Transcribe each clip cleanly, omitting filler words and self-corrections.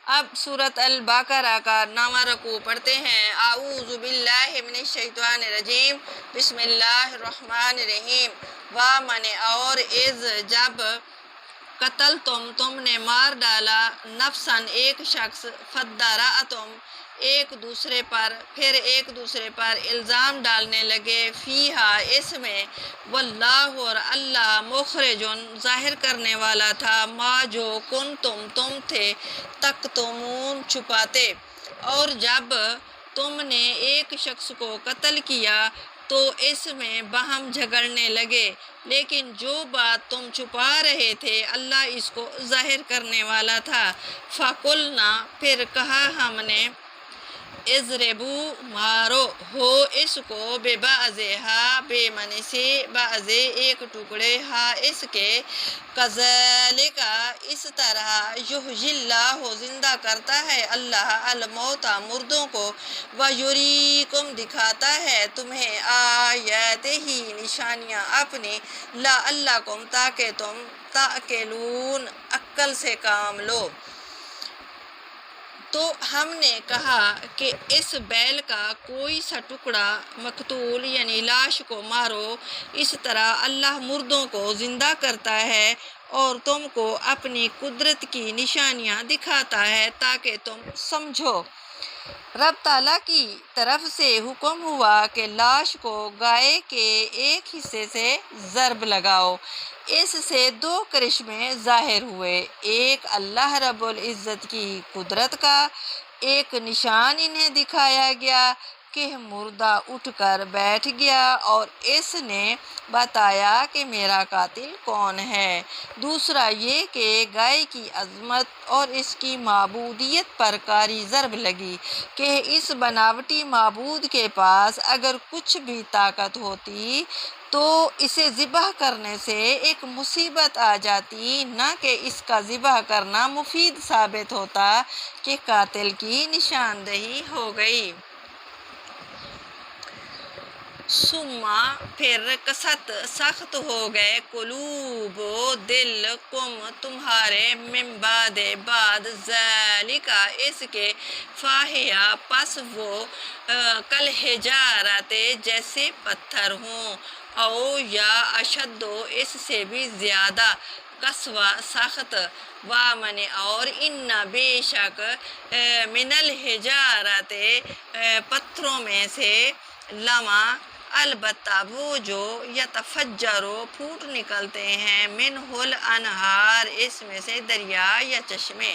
اب سورۃ البقرہ کا 9واں رکوع پڑھتے ہیں۔ اعوذ باللہ من الشیطان الرجیم، بسم اللہ الرحمن الرحیم۔ وَمَنْ اور اذ جب قتل تم نے مار ڈالا، نفساً ایک شخص، فَادَّرَأْتُمْ پھر ایک دوسرے پر الزام ڈالنے لگے، فیہا اس میں، واللہ اور اللہ، مخرجن ظاہر کرنے والا تھا، ما جو تم تھے، تکتمون چھپاتے۔ اور جب تم نے ایک شخص کو قتل کیا تو اس میں باہم جھگڑنے لگے، لیکن جو بات تم چھپا رہے تھے اللہ اس کو ظاہر کرنے والا تھا۔ فَقُلْنَا پھر کہا ہم نے، اضربوا مارو ہو اس کو، بِبَعْضِہَا بے معنی سے بعض ایک ٹکڑے، ہا اس کے، کذالک اس طرح، یحیی اللہ زندہ کرتا ہے اللہ، الموتیٰ مردوں کو، ویریکم دکھاتا ہے تمہیں، آیاتہ نشانیاں اپنی، لعلکم تاکہ تم تعقلون عقل سے کام لو۔ تو ہم نے کہا کہ اس بیل کا کوئی سا ٹکڑا، مقتول یعنی لاش کو مارو، اس طرح اللہ مردوں کو زندہ کرتا ہے اور تم کو اپنی قدرت کی نشانیاں دکھاتا ہے تاکہ تم سمجھو۔ رب تعالیٰ کی طرف سے حکم ہوا کہ لاش کو گائے کے ایک حصے سے ضرب لگاؤ۔ اس سے 2 کرشمے ظاہر ہوئے، ایک اللہ رب العزت کی قدرت کا، ایک نشان انہیں دکھایا گیا کہ مردہ اٹھ کر بیٹھ گیا اور اس نے بتایا کہ میرا قاتل کون ہے۔ دوسرا یہ کہ گائے کی عظمت اور اس کی معبودیت پر کاری ضرب لگی کہ اس بناوٹی معبود کے پاس اگر کچھ بھی طاقت ہوتی تو اسے ذبح کرنے سے ایک مصیبت آ جاتی، نہ کہ اس کا ذبح کرنا مفید ثابت ہوتا کہ قاتل کی نشاندہی ہو گئی۔ ثم پھر قست سخت ہو گئے، قلوب دل، کم تمہارے، من بعد ذالک اس کے، فہی پس وہ، کالحجارۃ جیسے پتھر ہوں، او یا اشد اس سے بھی زیادہ، قسوہ سخت، وَمَنْ اور ان بے شک، من الحجارۃ پتھروں میں سے، لما البتہ وہ جو، یتفجر پھوٹ نکلتے ہیں، منہ الانہار اس میں سے دریا یا چشمے،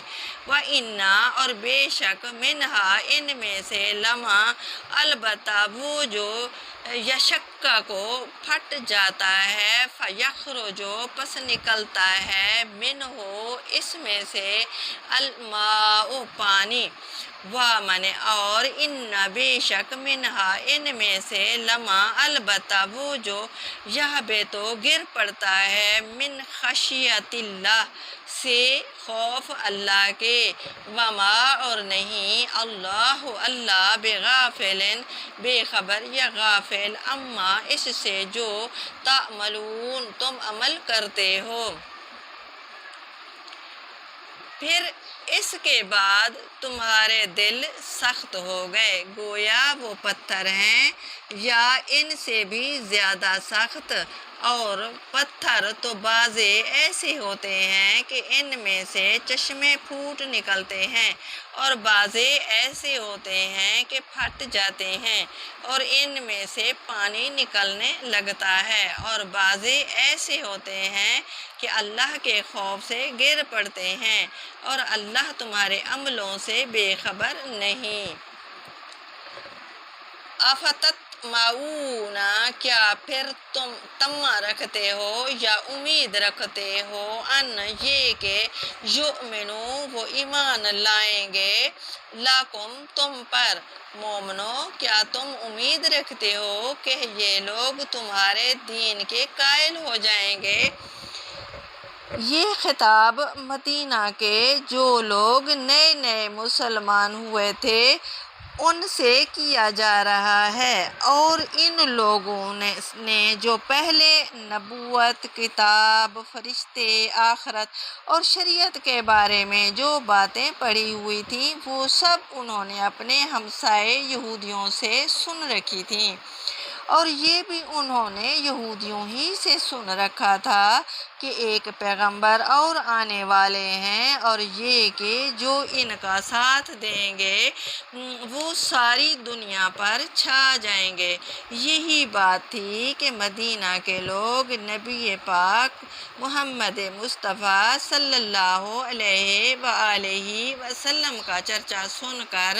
وَإِنَّ اور بے شک، منہا ان میں سے، لما البتہ وہ جو، یشقق پھٹ جاتا ہے، فیخرج پس نکلتا ہے، منہ اس میں سے، الماء پانی، وَمَنْ اور ان بے شک، منہا ان میں سے، لما البتہ وہ جو، یہبط گر پڑتا ہے، من خشیت اللہ سے خوف اللہ کے، وما اور نہیں، اللہ اللہ، بغافل بے خبر یا غافل، اما اس سے جو، تعملون تم عمل کرتے ہو۔ پھر اس کے بعد تمہارے دل سخت ہو گئے، گویا وہ پتھر ہیں یا ان سے بھی زیادہ سخت، اور پتھر تو بعض ایسے ہوتے ہیں کہ ان میں سے چشمے پھوٹ نکلتے ہیں، اور بعض ایسے ہوتے ہیں کہ پھٹ جاتے ہیں اور ان میں سے پانی نکلنے لگتا ہے، اور بعض ایسے ہوتے ہیں کہ اللہ کے خوف سے گر پڑتے ہیں اور اللہ تمہارے عملوں سے بے خبر نہیں۔ افتطمعون کیا پھر تم طمع رکھتے ہو یا امید رکھتے ہو، ان یہ کہ، یؤمنوا وہ ایمان لائیں گے، لکم تم پر، مومنو کیا تم امید رکھتے ہو کہ یہ لوگ تمہارے دین کے قائل ہو جائیں گے۔ یہ خطاب مدینہ کے جو لوگ نئے نئے مسلمان ہوئے تھے ان سے کیا جا رہا ہے، اور ان لوگوں نے جو پہلے نبوت، کتاب، فرشتے، آخرت اور شریعت کے بارے میں جو باتیں پڑھی ہوئی تھیں وہ سب انہوں نے اپنے ہمسائے یہودیوں سے سن رکھی تھیں، اور یہ بھی انہوں نے یہودیوں ہی سے سن رکھا تھا کہ ایک پیغمبر اور آنے والے ہیں، اور یہ کہ جو ان کا ساتھ دیں گے وہ ساری دنیا پر چھا جائیں گے۔ یہی بات تھی کہ مدینہ کے لوگ نبی پاک محمد مصطفیٰ صلی اللہ علیہ وآلہ وسلم کا چرچا سن کر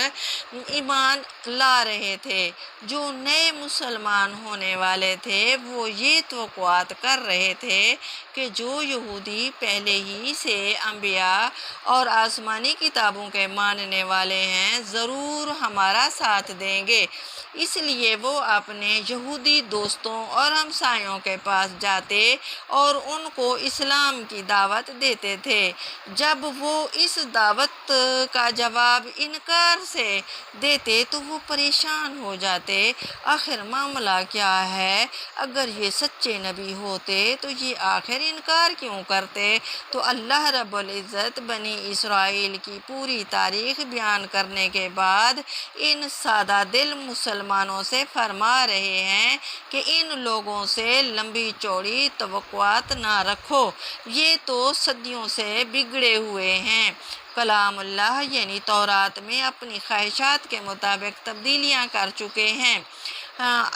ایمان لا رہے تھے۔ جو نئے مسلمان ہونے والے تھے وہ یہ توقعات کر رہے تھے کہ جو یہودی پہلے ہی سے انبیاء اور آسمانی کتابوں کے ماننے والے ہیں ضرور ہمارا ساتھ دیں گے، اس لیے وہ اپنے یہودی دوستوں اور ہمسایوں کے پاس جاتے اور ان کو اسلام کی دعوت دیتے تھے۔ جب وہ اس دعوت کا جواب انکار سے دیتے تو وہ پریشان ہو جاتے، آخر معاملہ کیا ہے؟ اگر یہ سچے نبی ہوتے تو یہ آخر انکار کیوں کرتے؟ تو اللہ رب العزت بنی اسرائیل کی پوری تاریخ بیان کرنے کے بعد ان سادہ دل مسلمانوں سے فرما رہے ہیں کہ ان لوگوں سے لمبی چوڑی توقعات نہ رکھو، یہ تو صدیوں سے بگڑے ہوئے ہیں۔ کلام اللہ یعنی تورات میں اپنی خواہشات کے مطابق تبدیلیاں کر چکے ہیں۔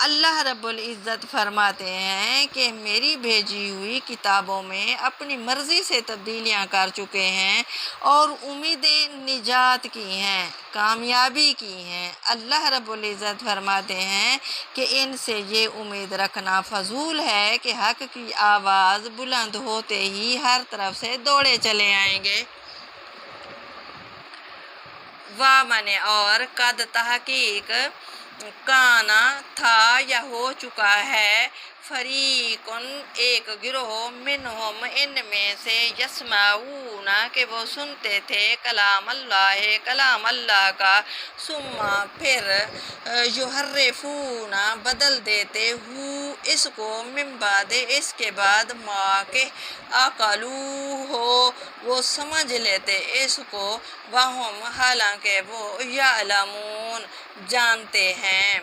اللہ رب العزت فرماتے ہیں کہ میری بھیجی ہوئی کتابوں میں اپنی مرضی سے تبدیلیاں کر چکے ہیں اور امیدیں نجات کی ہیں، کامیابی کی ہیں۔ اللہ رب العزت فرماتے ہیں کہ ان سے یہ امید رکھنا فضول ہے کہ حق کی آواز بلند ہوتے ہی ہر طرف سے دوڑے چلے آئیں گے۔ وَمَنْ اور قد تحقیق کانا تھا یا ہو چکا ہے، فریقن ایک گروہ، منہم ان میں سے، یسمعون کہ وہ سنتے تھے، کلام اللہ کا، ثم پھر یحرفون بدل دیتے ہو اس کو، من بعد اس کے بعد، ما کہ عقلوہ وہ سمجھ لیتے اس کو، وہم حالانکہ وہ یعلمون جانتے ہیں۔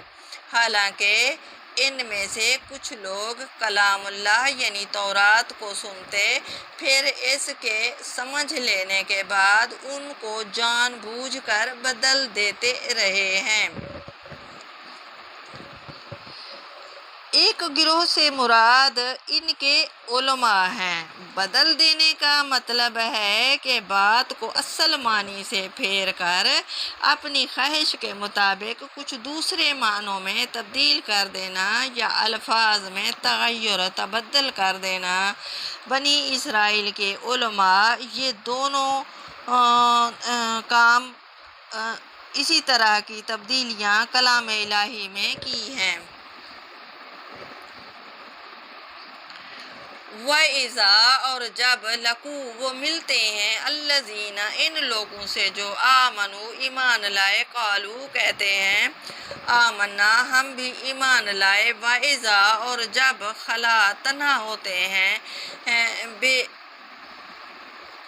حالانکہ ان میں سے کچھ لوگ کلام اللہ یعنی تورات کو سنتے، پھر اس کے سمجھ لینے کے بعد ان کو جان بوجھ کر بدل دیتے رہے ہیں۔ ایک گروہ سے مراد ان کے علماء ہیں۔ بدل دینے کا مطلب ہے کہ بات کو اصل معنی سے پھیر کر اپنی خواہش کے مطابق کچھ دوسرے معنوں میں تبدیل کر دینا یا الفاظ میں تغیر تبدل کر دینا۔ بنی اسرائیل کے علماء یہ دونوں کام اسی طرح کی تبدیلیاں کلام الہی میں کی ہیں۔ وَإِذَا اور جب لَقُوا وہ ملتے ہیں، الَّذِينَ ان لوگوں سے جو آمنوا ایمان لائے، قالوا کہتے ہیں، آمنا ہم بھی ایمان لائے، وَإِذَا اور جب خلا تنہا ہوتے ہیں،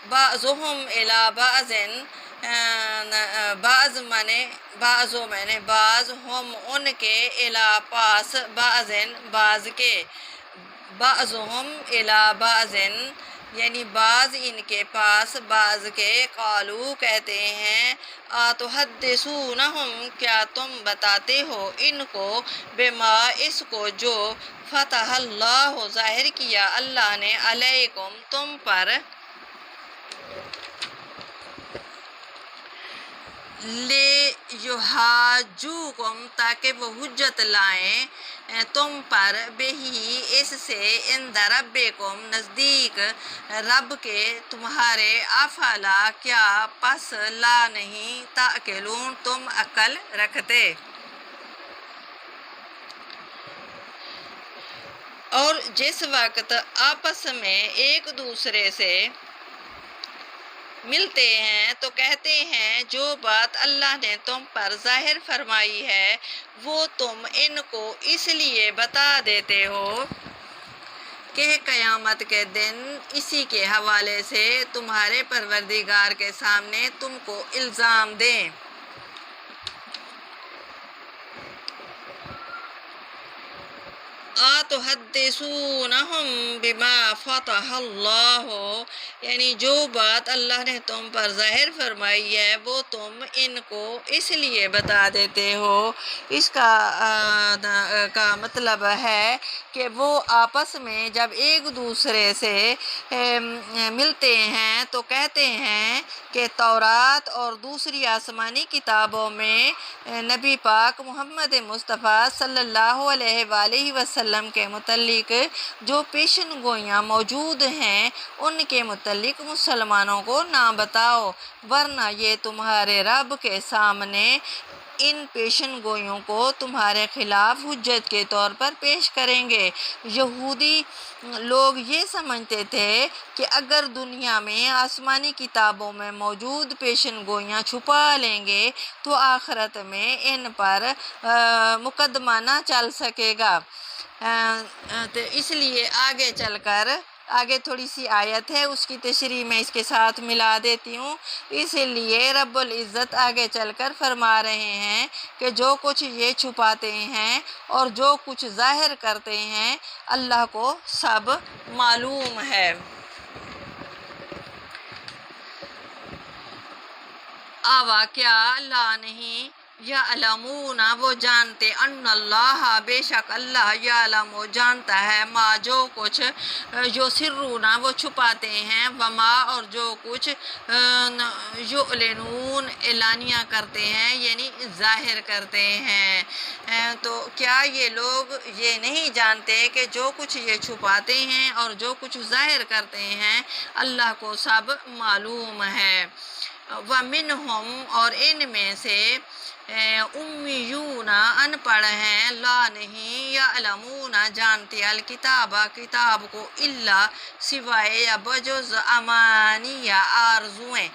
بعضهم إلى بعض بعض ہم ان کے الا پاس بعض کے، بعضهم إلى بعض یعنی بعض ان کے پاس بعض کے، قالو کہتے ہیں، اتحدثونہم کیا تم بتاتے ہو ان کو، بما اس کو جو، فتح اللہ ظاہر کیا اللہ نے، علیکم تم پر، لِیُحَاجُّوکُم تاکہ وہ حجت لائیں تم پر، بِہِ اس سے، عند ربکم نزدیک رب کے تمہارے، افلا کیا پس لا نہیں، تعقلون تم عقل رکھتے۔ اور جس وقت آپس میں ایک دوسرے سے ملتے ہیں تو کہتے ہیں جو بات اللہ نے تم پر ظاہر فرمائی ہے وہ تم ان کو اس لیے بتا دیتے ہو کہ قیامت کے دن اسی کے حوالے سے تمہارے پروردگار کے سامنے تم کو الزام دیں۔ آتحدثونہم بما فتح اللہ، یعنی جو بات اللہ نے تم پر ظاہر فرمائی ہے وہ تم ان کو اس لیے بتا دیتے ہو۔ اس کا مطلب ہے کہ وہ آپس میں جب ایک دوسرے سے ملتے ہیں تو کہتے ہیں کہ تورات اور دوسری آسمانی کتابوں میں نبی پاک محمد مصطفیٰ صلی اللہ علیہ وآلہ وسلم کے متعلق جو پیشن گوئیاں موجود ہیں ان کے متعلق مسلمانوں کو نہ بتاؤ، ورنہ یہ تمہارے رب کے سامنے ان پیشن گوئیوں کو تمہارے خلاف حجت کے طور پر پیش کریں گے۔ یہودی لوگ یہ سمجھتے تھے کہ اگر دنیا میں آسمانی کتابوں میں موجود پیشن گوئیاں چھپا لیں گے تو آخرت میں ان پر مقدمہ نہ چل سکے گا۔ تو اس لیے آگے چل کر آگے تھوڑی سی آیت ہے، اس کی تشریح میں اس کے ساتھ ملا دیتی ہوں۔ اسی لیے رب العزت آگے چل کر فرما رہے ہیں کہ جو کچھ یہ چھپاتے ہیں اور جو کچھ ظاہر کرتے ہیں اللہ کو سب معلوم ہے۔ آوا کیا لا نہیں، یعلمون وہ جانتے، ان اللہ بے شک اللہ یعلم جانتا ہے، ما جو کچھ یسرون وہ چھپاتے ہیں، وما اور جو کچھ یعلنون اعلانیہ کرتے ہیں یعنی ظاہر کرتے ہیں۔ تو کیا یہ لوگ یہ نہیں جانتے کہ جو کچھ یہ چھپاتے ہیں اور جو کچھ ظاہر کرتے ہیں اللہ کو سب معلوم ہے۔ وَمِنْهُمْ اور ان میں سے امیون ان پڑھ ہیں، لا نہیں، یعلمون جانتے، الکتاب کتاب کو، الا سوائے یا بجز امانی یا آرزویں،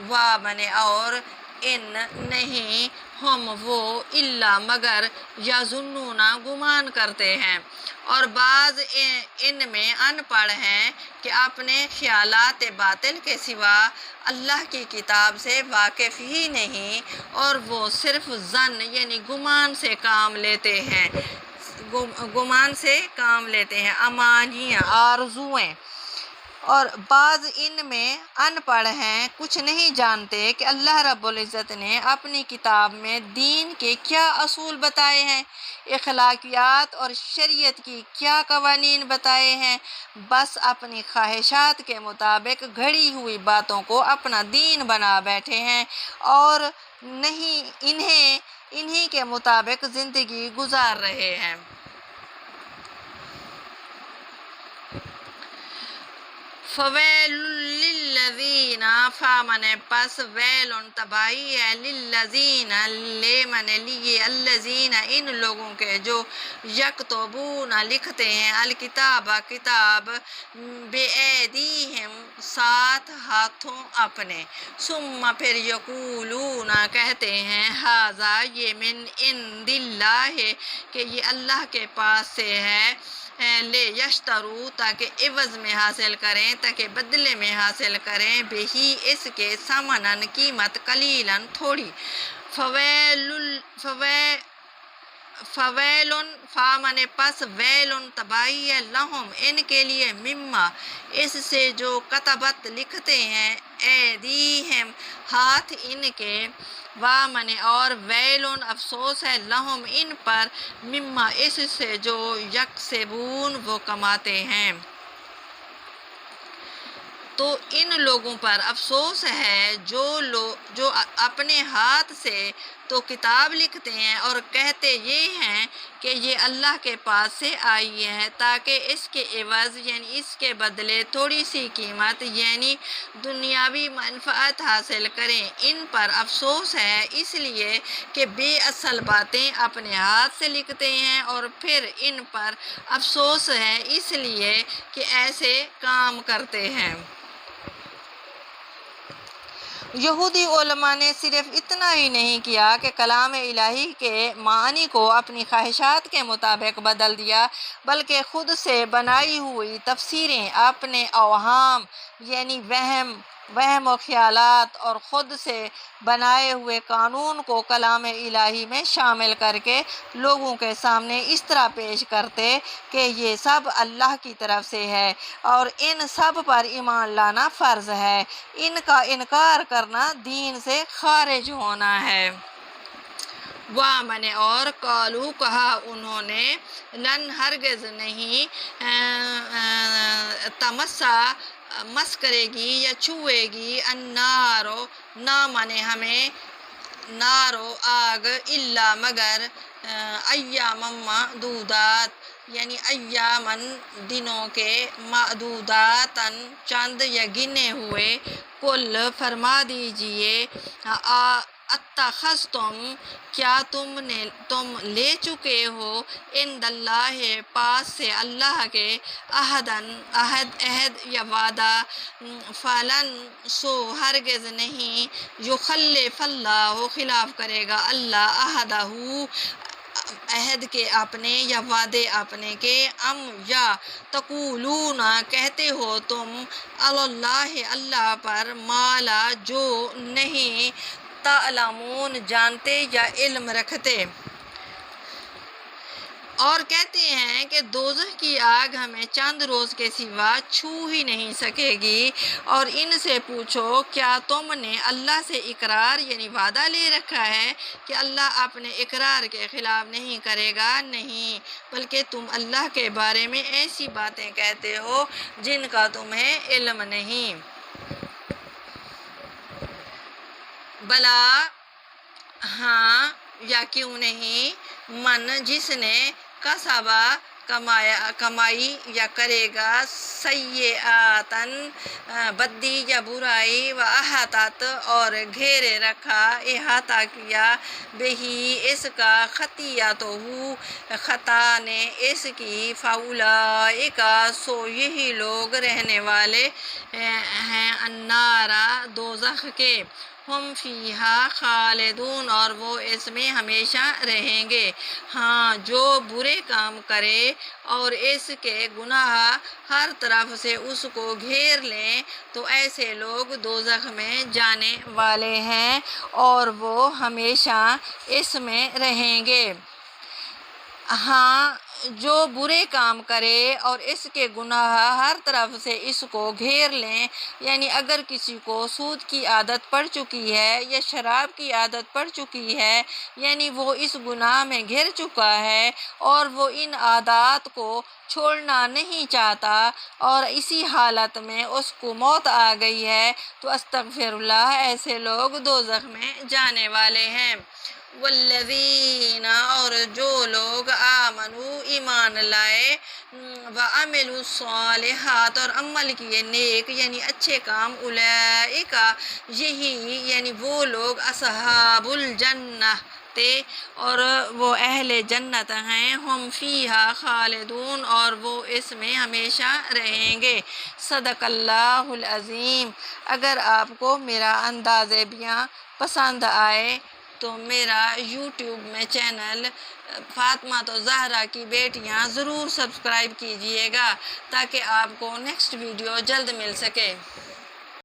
وامن اور ان نہیں، ہم وہ الا مگر یظنون گمان کرتے ہیں۔ اور بعض ان میں ان پڑھ ہیں کہ اپنے خیالات باطل کے سوا اللہ کی کتاب سے واقف ہی نہیں، اور وہ صرف ظن یعنی گمان سے کام لیتے ہیں، گمان سے کام لیتے ہیں، امانیاں آرزویں۔ اور بعض ان میں ان پڑھ ہیں کچھ نہیں جانتے کہ اللہ رب العزت نے اپنی کتاب میں دین کے کیا اصول بتائے ہیں، اخلاقیات اور شریعت کی کیا قوانین بتائے ہیں، بس اپنی خواہشات کے مطابق گھڑی ہوئی باتوں کو اپنا دین بنا بیٹھے ہیں اور نہیں انہی کے مطابق زندگی گزار رہے ہیں۔ فویل للذین فامن پس ویل تباہی ہے، للذین لیمن لیے، الذین ان لوگوں کے جو یکتبون لکھتے ہیں، الکتاب کتاب، بے ایدیہم ساتھ ہاتھوں اپنے، ثم پھر یقولون کہتے ہیں، ھذا یہ من عند اللہ کہ یہ اللہ کے پاس سے ہے، لے یشترو تاکہ عوض میں حاصل کریں، تاکہ بدلے میں حاصل کریں، بہی اس کے ثمناً قیمت، قلیلاً تھوڑی، فویلن فامن پس ویلن تباہی ہے، لہم ان کے لیے، مما اس سے جو کتبت لکھتے ہیں، ایدیہم ہاتھ ان کے، وامن اور ویلن افسوس ہے، لہم ان پر، مما اس سے جو یکسبون وہ کماتے ہیں۔ تو ان لوگوں پر افسوس ہے جو اپنے ہاتھ سے تو کتاب لکھتے ہیں اور کہتے یہ ہیں کہ یہ اللہ کے پاس سے آئی ہے، تاکہ اس کے عوض یعنی اس کے بدلے تھوڑی سی قیمت یعنی دنیاوی منفعت حاصل کریں۔ ان پر افسوس ہے اس لیے کہ بے اصل باتیں اپنے ہاتھ سے لکھتے ہیں، اور پھر ان پر افسوس ہے اس لیے کہ ایسے کام کرتے ہیں۔ یہودی علماء نے صرف اتنا ہی نہیں کیا کہ کلام الہی کے معنی کو اپنی خواہشات کے مطابق بدل دیا، بلکہ خود سے بنائی ہوئی تفسیریں، اپنے اوہام یعنی وہم و خیالات اور خود سے بنائے ہوئے قانون کو کلام الہی میں شامل کر کے لوگوں کے سامنے اس طرح پیش کرتے کہ یہ سب اللہ کی طرف سے ہے اور ان سب پر ایمان لانا فرض ہے، ان کا انکار کرنا دین سے خارج ہونا ہے۔ وَمَنْ اور قالو کہا انہوں نے، لن ہرگز نہیں تمسا مس کرے گی یا چھوئے گی النارو نہ مانے ہمیں نارو آگ الا مگر ایام معدودات یعنی ایامن دنوں کے معدوداتن چند یا گنے ہوئے، کل فرما دیجئے اتخذتم کیا تم لے چکے ہو عند اللہ پاس سے اللہ کے عہد یا وعدہ، فلن سو ہرگز نہیں یخلف اللہ خلاف کرے گا اللہ عہدہ عہد کے اپنے یا وعدے اپنے کے، یا تقولون کہتے ہو تم اللہ اللہ پر مالا جو نہیں تعلمون جانتے یا علم رکھتے، اور کہتے ہیں کہ دوزخ کی آگ ہمیں چند روز کے سوا چھو ہی نہیں سکے گی، اور ان سے پوچھو کیا تم نے اللہ سے اقرار یعنی وعدہ لے رکھا ہے کہ اللہ اپنے اقرار کے خلاف نہیں کرے گا؟ نہیں، بلکہ تم اللہ کے بارے میں ایسی باتیں کہتے ہو جن کا تمہیں علم نہیں۔ بلا ہاں یا کیوں نہیں، من جس نے کسبا کمائی یا کرے گا سیئاتن بدی یا برائی، و احاطت اور گھیرے رکھا احاطہ کیا بہی اس کا خطیئتہ خطا نے اس کی، فاولئک سو یہی لوگ رہنے والے ہیں النار دوزخ کے، ہم فیہا خالدون اور وہ اس میں ہمیشہ رہیں گے۔ ہاں جو برے کام کرے اور اس کے گناہ ہر طرف سے اس کو گھیر لیں تو ایسے لوگ دوزخ میں جانے والے ہیں اور وہ ہمیشہ اس میں رہیں گے۔ ہاں جو برے کام کرے اور اس کے گناہ ہر طرف سے اس کو گھیر لیں، یعنی اگر کسی کو سود کی عادت پڑ چکی ہے یا شراب کی عادت پڑ چکی ہے، یعنی وہ اس گناہ میں گھر چکا ہے اور وہ ان عادات کو چھوڑنا نہیں چاہتا اور اسی حالت میں اس کو موت آ گئی ہے تو استغفر اللہ، ایسے لوگ دوزخ میں جانے والے ہیں۔ والذین اور جو لوگ آمنوا ایمان لائے، وعملوا الصالحات اور عمل کیے نیک یعنی اچھے کام، اولئک یہی یعنی وہ لوگ اصحاب الجنہ اور وہ اہل جنت ہیں، ہم فیہا خالدون اور وہ اس میں ہمیشہ رہیں گے۔ صدق اللہ العظیم۔ اگر آپ کو میرا انداز بیاں پسند آئے تو میرا یوٹیوب میں چینل فاطمہ زہرا کی بیٹیاں ضرور سبسکرائب کیجئے گا تاکہ آپ کو نیکسٹ ویڈیو جلد مل سکے۔